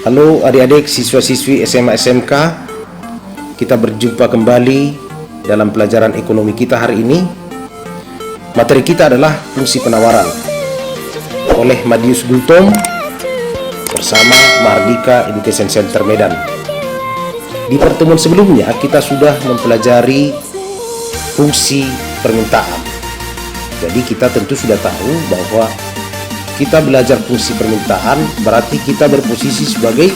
Halo adik-adik siswa-siswi SMA SMK, kita berjumpa kembali dalam pelajaran ekonomi kita hari ini. Materi kita adalah fungsi penawaran oleh Madius Gultom bersama Mahardika Education Center Medan. Di pertemuan sebelumnya kita sudah mempelajari fungsi permintaan. Jadi kita tentu sudah tahu bahwa kita belajar fungsi permintaan berarti kita berposisi sebagai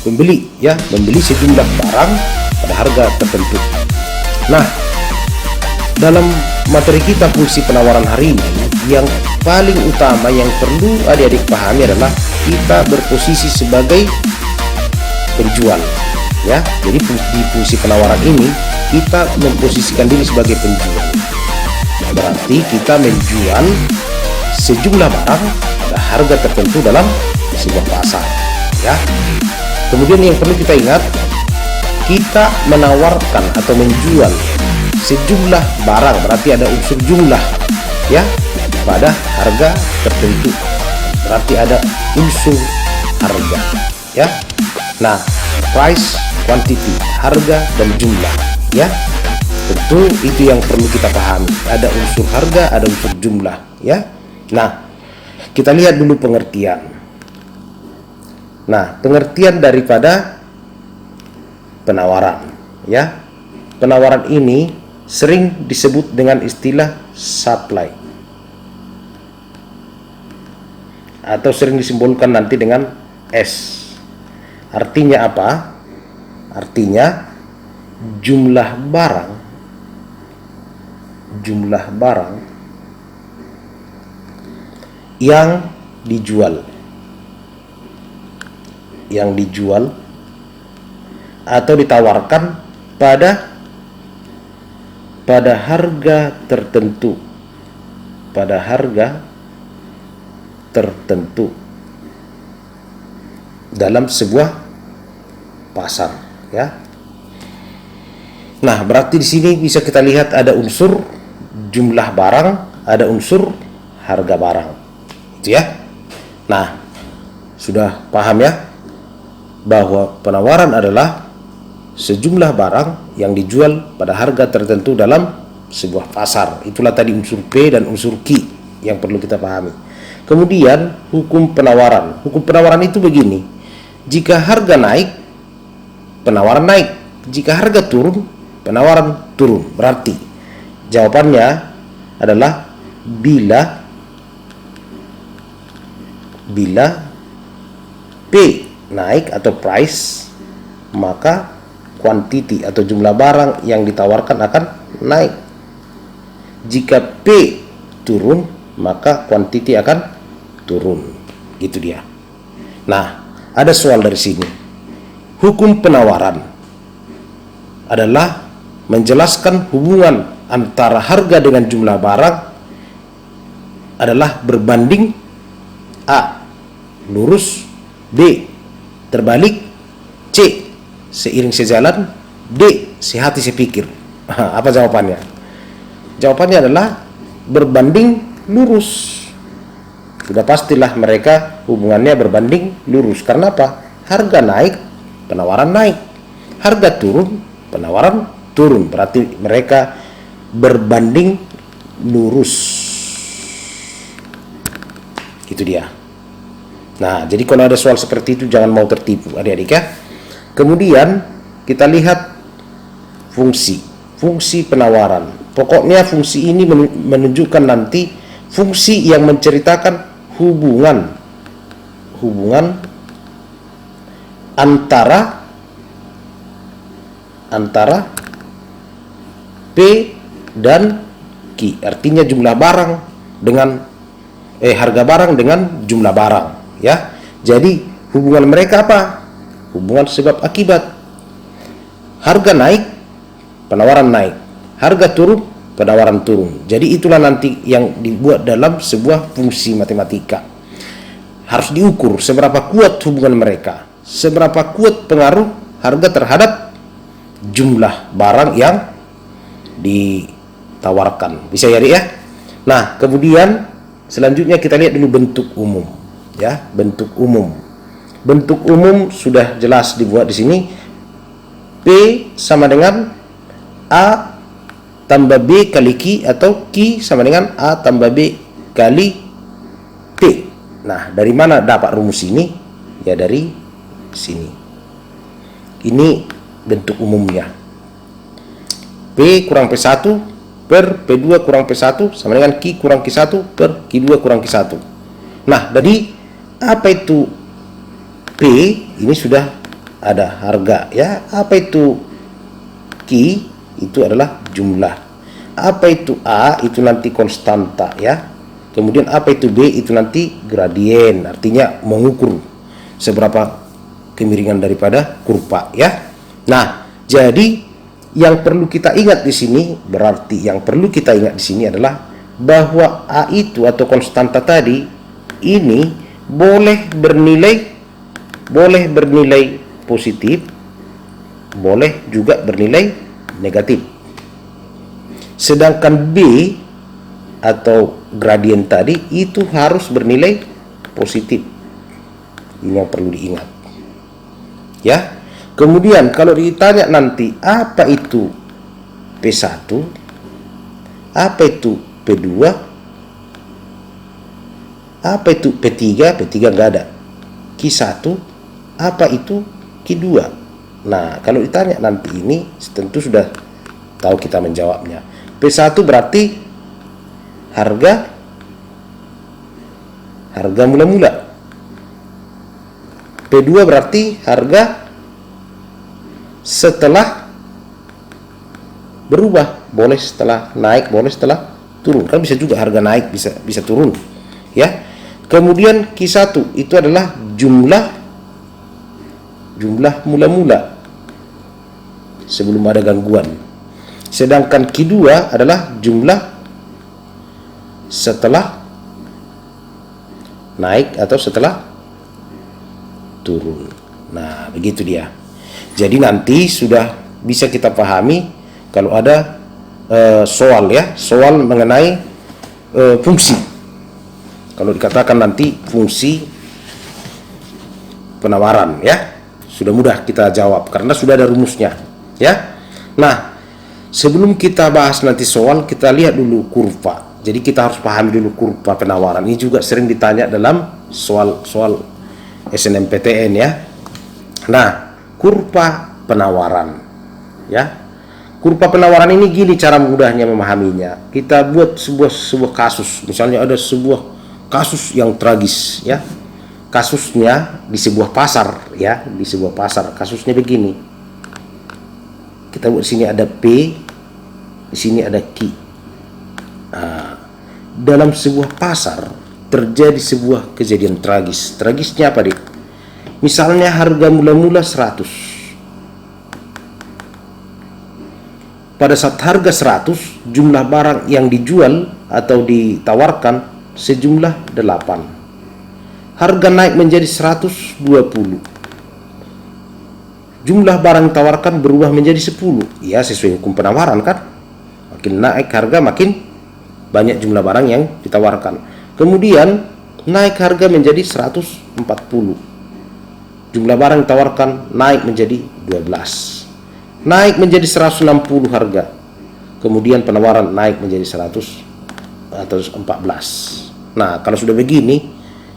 pembeli, ya, membeli sejumlah barang pada harga tertentu. Nah, dalam materi kita fungsi penawaran hari ini, yang paling utama yang perlu adik-adik pahami adalah kita berposisi sebagai penjual, ya. Jadi di fungsi penawaran ini kita memposisikan diri sebagai penjual. Nah, berarti kita menjual sejumlah barang pada harga tertentu dalam sebuah pasar, ya. Kemudian yang perlu kita ingat, kita menawarkan atau menjual sejumlah barang, berarti ada unsur jumlah, ya, pada harga tertentu, berarti ada unsur harga, ya. Nah, price, quantity, harga dan jumlah, ya. Tentu itu yang perlu kita pahami, ada unsur harga, ada unsur jumlah, ya. Nah, kita lihat dulu pengertian. Nah, pengertian daripada penawaran, ya. Penawaran ini sering disebut dengan istilah supply, atau sering disimbolkan nanti dengan S. Artinya apa? Artinya jumlah barang yang dijual atau ditawarkan pada harga tertentu, dalam sebuah pasar, ya. Nah, berarti di sini bisa kita lihat ada unsur jumlah barang, ada unsur harga barang, itu ya. Nah, sudah paham ya bahwa penawaran adalah sejumlah barang yang dijual pada harga tertentu dalam sebuah pasar. Itulah tadi unsur P dan unsur Q yang perlu kita pahami. Kemudian hukum penawaran. Hukum penawaran itu begini: jika harga naik, penawaran naik. Jika harga turun, penawaran turun. Berarti jawabannya adalah bila P naik atau price, maka quantity atau jumlah barang yang ditawarkan akan naik. Jika P turun, maka quantity akan turun. Gitu dia. Nah, ada soal dari sini. Hukum penawaran adalah menjelaskan hubungan antara harga dengan jumlah barang adalah berbanding A lurus, B terbalik, C seiring sejalan, D sehati sepikir. Apa jawabannya? Jawabannya adalah berbanding lurus. Sudah pastilah mereka hubungannya berbanding lurus. Karena apa? Harga naik, penawaran naik. Harga turun, penawaran turun. Berarti mereka berbanding lurus. Itu dia. Nah, jadi kalau ada soal seperti itu jangan mau tertipu adik-adik, ya. Kemudian kita lihat fungsi penawaran. Pokoknya fungsi ini menunjukkan nanti fungsi yang menceritakan hubungan antara P dan Q. Artinya jumlah barang dengan harga barang dengan jumlah barang, ya. Jadi hubungan mereka apa? Hubungan sebab akibat. Harga naik, penawaran naik. Harga turun, penawaran turun. Jadi itulah nanti yang dibuat dalam sebuah fungsi matematika. Harus diukur seberapa kuat hubungan mereka, seberapa kuat pengaruh harga terhadap jumlah barang yang ditawarkan. Bisa ya, ya? Nah, kemudian selanjutnya kita lihat dulu bentuk umum, ya, bentuk umum. Bentuk umum sudah jelas dibuat di sini. P sama dengan A tambah B kali Q, atau Q sama dengan A tambah B kali P. Nah, dari mana dapat rumus ini? Ya dari sini. Ini bentuk umumnya. P kurang P1 per P2 kurang P1 sama dengan Q kurang Q1 per Q2 kurang Q1. Nah, dari apa itu P? Ini sudah ada harga ya. Apa itu Q? Itu adalah jumlah. Apa itu A? Itu nanti konstanta ya. Kemudian apa itu B? Itu nanti gradien, artinya mengukur seberapa kemiringan daripada kurva ya. Nah, jadi yang perlu kita ingat di sini, berarti yang perlu kita ingat di sini adalah bahwa A itu atau konstanta tadi ini boleh bernilai positif, boleh juga bernilai negatif. Sedangkan B atau gradien tadi itu harus bernilai positif. Ini yang perlu diingat. Ya. Kemudian kalau ditanya nanti apa itu P1, apa itu P2, apa itu P3, P3 nggak ada. Q1, apa itu Q2. Nah, kalau ditanya nanti ini tentu sudah tahu kita menjawabnya. P1 berarti harga mula-mula. P2 berarti harga setelah berubah, boleh setelah naik, boleh setelah turun. Kan bisa juga harga naik, bisa turun, ya. Kemudian Q1 itu adalah jumlah mula-mula sebelum ada gangguan. Sedangkan Q2 adalah jumlah setelah naik atau setelah turun. Nah, begitu dia. Jadi nanti sudah bisa kita pahami kalau ada soal mengenai fungsi. Kalau dikatakan nanti fungsi penawaran ya, sudah mudah kita jawab karena sudah ada rumusnya ya. Nah, sebelum kita bahas nanti soal, kita lihat dulu kurva. Jadi kita harus pahami dulu kurva penawaran. Ini juga sering ditanya dalam soal SNMPTN ya. Nah, kurva penawaran ya. Kurva penawaran ini gini cara mudahnya memahaminya. Kita buat sebuah kasus. Misalnya ada sebuah kasus yang tragis ya. Kasusnya di sebuah pasar ya, di sebuah pasar. Kasusnya begini. Kita buat sini ada P, di sini ada Q. Nah, dalam sebuah pasar terjadi sebuah kejadian tragis. Tragisnya apa, Dik? Misalnya harga mula-mula 100. Pada saat harga 100, jumlah barang yang dijual atau ditawarkan sejumlah 8. Harga naik menjadi 120. Jumlah barang ditawarkan berubah menjadi 10. Ya, sesuai hukum penawaran kan? Makin naik harga, makin banyak jumlah barang yang ditawarkan. Kemudian naik harga menjadi 140. Jumlah barang ditawarkan naik menjadi 12. Naik menjadi 160 harga. Kemudian penawaran naik menjadi 100 atau 14. Nah, kalau sudah begini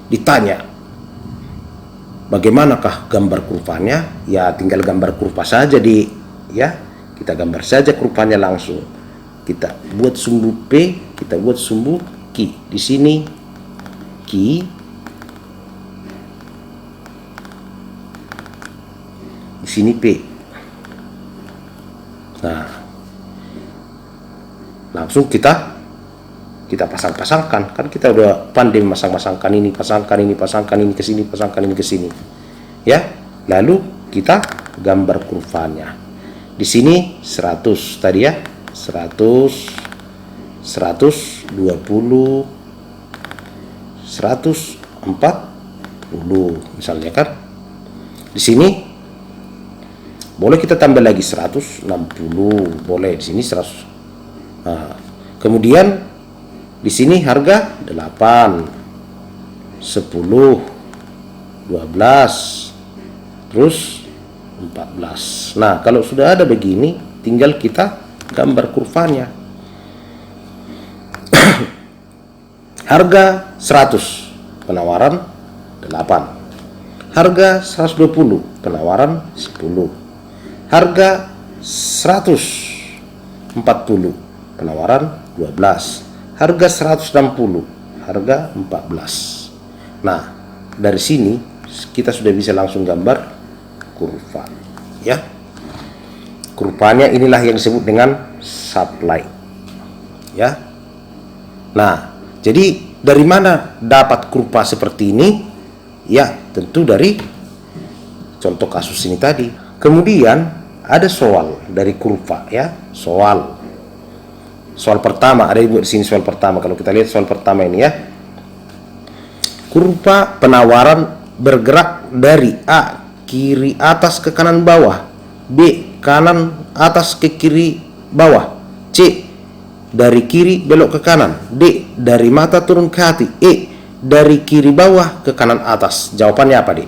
ditanya bagaimanakah gambar kurvanya? Ya, tinggal gambar kurva saja ya. Kita gambar saja kurvanya langsung. Kita buat sumbu P, kita buat sumbu Q. Di sini Q, di sini P. Nah, langsung kita pasang-pasangkan. Kan kita udah pandai pasangkan ini ke sini, pasangkan ini ke sini. Ya, lalu kita gambar kurvanya. Di sini 100 tadi ya. 100, 120, 140 misalnya kan. Di sini boleh kita tambah lagi 160, boleh di sini 100. Nah, kemudian di sini harga 8, 10, 12, terus 14. Nah, kalau sudah ada begini, tinggal kita gambar kurvanya. Harga 100, penawaran 8. Harga 120, penawaran 10. Harga 140, penawaran 12. Harga 160, harga 14. Nah, dari sini kita sudah bisa langsung gambar kurva, ya. Kurvanya inilah yang disebut dengan supply, ya. Nah, jadi dari mana dapat kurva seperti ini? Ya, tentu dari contoh kasus ini tadi. Kemudian ada soal dari kurva, ya. Soal pertama ada dibuat di sini. Soal pertama, kalau kita lihat soal pertama ini, ya. Kurva penawaran bergerak dari A, kiri atas ke kanan bawah, B, kanan atas ke kiri bawah, C, dari kiri belok ke kanan, D, dari mata turun ke hati, E, dari kiri bawah ke kanan atas. Jawabannya apa, D?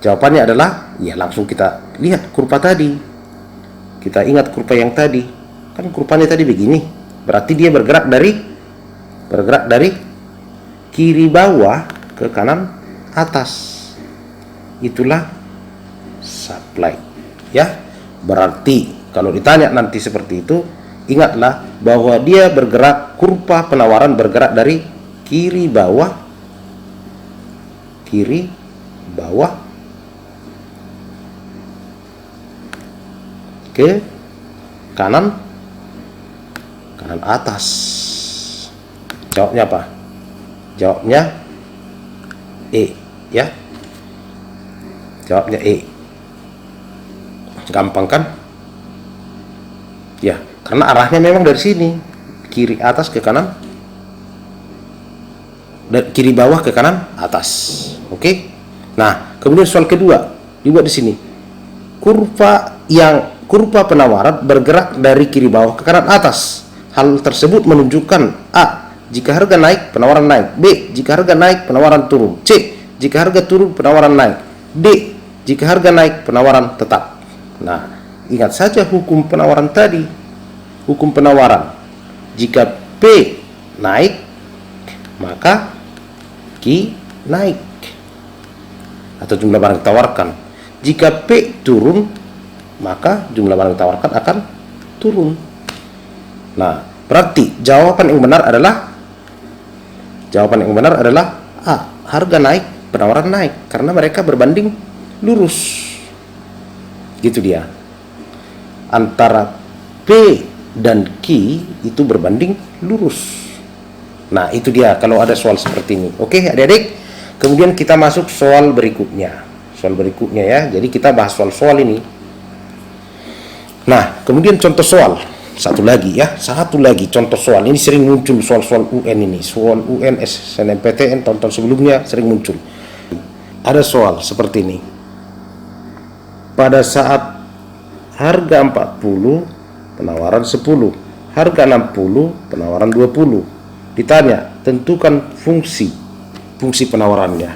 Jawabannya adalah, ya langsung kita lihat kurva tadi. Kita ingat kurva yang tadi. Kan kurvanya tadi begini. Berarti dia bergerak dari kiri bawah ke kanan atas. Itulah supply, ya. Berarti kalau ditanya nanti seperti itu, ingatlah bahwa dia bergerak, kurva penawaran bergerak dari kiri bawah ke kanan atas. Jawabnya apa? Jawabnya E, ya. Jawabnya E. Gampang kan? Ya, karena arahnya memang dari sini, kiri atas ke kanan, dan kiri bawah ke kanan atas. Oke? Nah, kemudian soal kedua dibuat di sini. Kurva penawaran bergerak dari kiri bawah ke kanan atas. Hal tersebut menunjukkan A, jika harga naik, penawaran naik. B, jika harga naik, penawaran turun. C, jika harga turun, penawaran naik. D, jika harga naik, penawaran tetap. Nah, ingat saja hukum penawaran tadi. Hukum penawaran. Jika P naik, maka Q naik. Atau jumlah barang ditawarkan. Jika P turun, maka jumlah barang ditawarkan akan turun. Nah, berarti jawaban yang benar adalah A, harga naik, penawaran naik, karena mereka berbanding lurus. Gitu dia. Antara P dan Q itu berbanding lurus. Nah, itu dia kalau ada soal seperti ini. Oke, adik-adik. Kemudian kita masuk soal berikutnya. Ya. Jadi kita bahas soal-soal ini. Nah, kemudian contoh soal. Satu lagi contoh soal. Ini sering muncul soal-soal UN ini. Soal UN, SNMPTN tahun-tahun sebelumnya sering muncul. Ada soal seperti ini. Pada saat harga 40, penawaran 10. Harga 60, penawaran 20. Ditanya, tentukan fungsi penawarannya.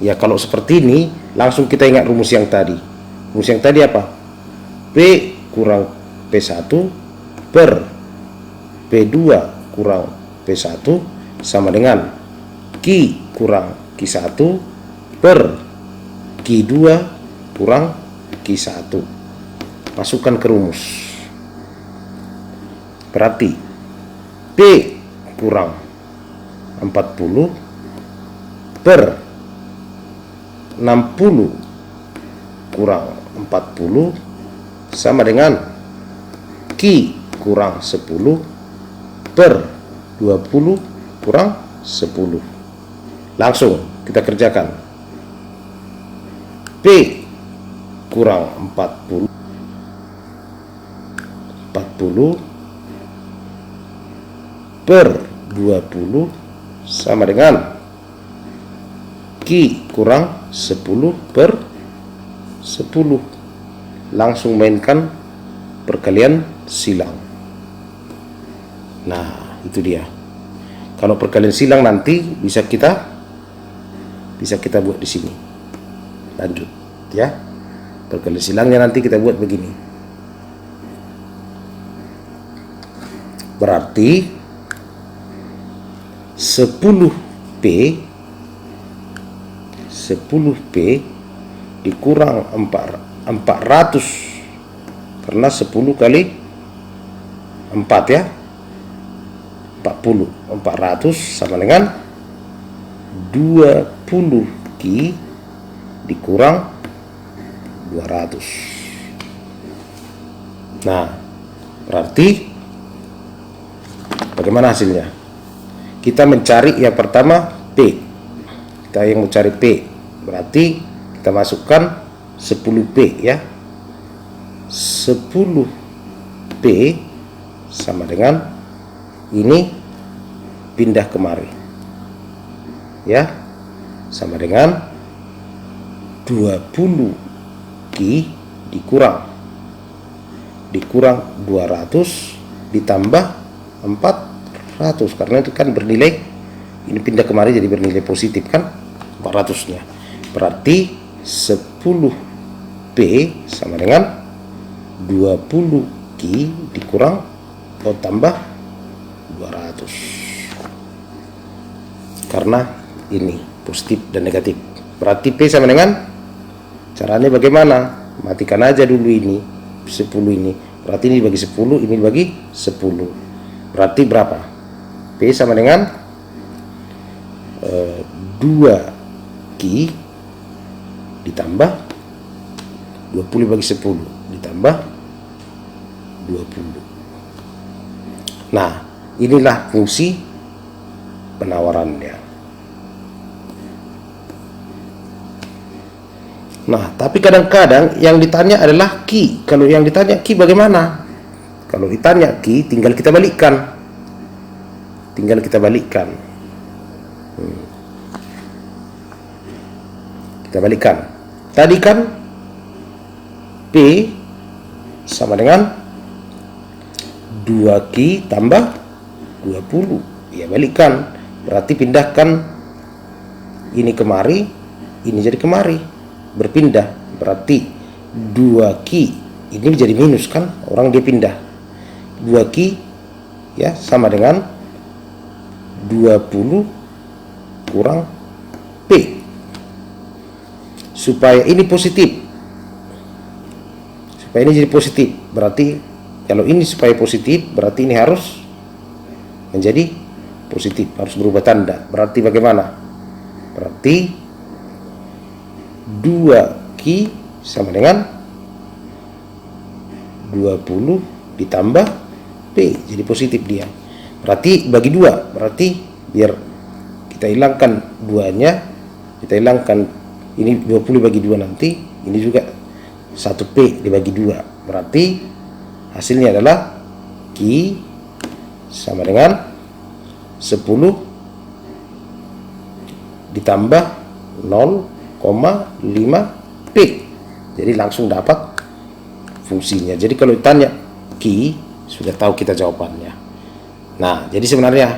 Ya, kalau seperti ini, langsung kita ingat rumus yang tadi. Rumus yang tadi apa? P kurang P1 per P2 kurang P1 sama dengan Q kurang Q1 per Q2 kurang Q1. Masukkan ke rumus. Berarti P kurang 40 per 60 kurang 40 sama dengan Q kurang 10 per 20 kurang 10. Langsung kita kerjakan. P kurang 40 per 20 sama dengan Q kurang 10 per 10. Langsung mainkan perkalian silang. Nah, itu dia. Kalau perkalian silang nanti bisa kita bisa kita buat di sini. Lanjut ya. Perkali silangnya nanti kita buat begini. Berarti 10P dikurang 400, karena 10 kali 4 ya, 40. 400 sama dengan 20Q dikurang 200. Nah, berarti bagaimana hasilnya? Kita mencari yang pertama P. Kita yang mencari P. Berarti kita masukkan 10P ya. 10P sama dengan ini pindah kemari. Ya. Sama dengan 20Q dikurang 200 ditambah 400, karena itu kan bernilai, ini pindah kemari jadi bernilai positif kan 400-nya. Berarti 10P sama dengan 20Q dikurang tambah 200, karena ini positif dan negatif. Berarti P sama dengan, caranya bagaimana? Matikan aja dulu ini 10 ini. Berarti ini bagi 10, ini bagi 10. Berarti berapa? P sama dengan 2Q ditambah 20 bagi 10 ditambah 20. Nah, inilah fungsi penawarannya. Nah, tapi kadang-kadang yang ditanya adalah Q. Kalau yang ditanya Q bagaimana? Kalau ditanya Q, tinggal kita balikkan. Kita balikkan. Tadi kan P sama dengan 2Q tambah 20. Ya, balikkan. Berarti pindahkan ini kemari, ini jadi kemari. Berpindah. Berarti 2Q ini menjadi minus kan? Orang dia pindah. 2Q ya sama dengan 20 kurang P. Supaya ini positif. Supaya ini jadi positif. Berarti kalau ini supaya positif, berarti ini harus menjadi positif, harus berubah tanda. Berarti bagaimana? Berarti 2Q sama dengan 20 ditambah P, jadi positif dia. Berarti bagi 2, berarti biar kita hilangkan 2-nya, kita hilangkan ini 20 bagi 2 nanti, ini juga 1P dibagi 2. Berarti hasilnya adalah Q sama dengan 10 ditambah 0,5P. Jadi langsung dapat fungsinya. Jadi kalau ditanya Q, sudah tahu kita jawabannya. Nah, jadi sebenarnya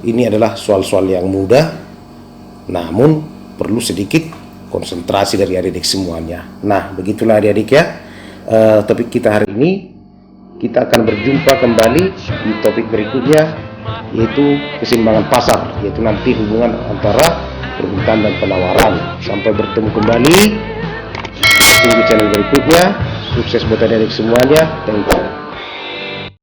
ini adalah soal-soal yang mudah, namun perlu sedikit konsentrasi dari adik-adik semuanya. Nah, begitulah adik-adik ya, topik kita hari ini. Kita akan berjumpa kembali di topik berikutnya, yaitu keseimbangan pasar, yaitu nanti hubungan antara permintaan dan penawaran. Sampai bertemu kembali, tunggu channel berikutnya. Sukses buat adik-adik semuanya. Thank you.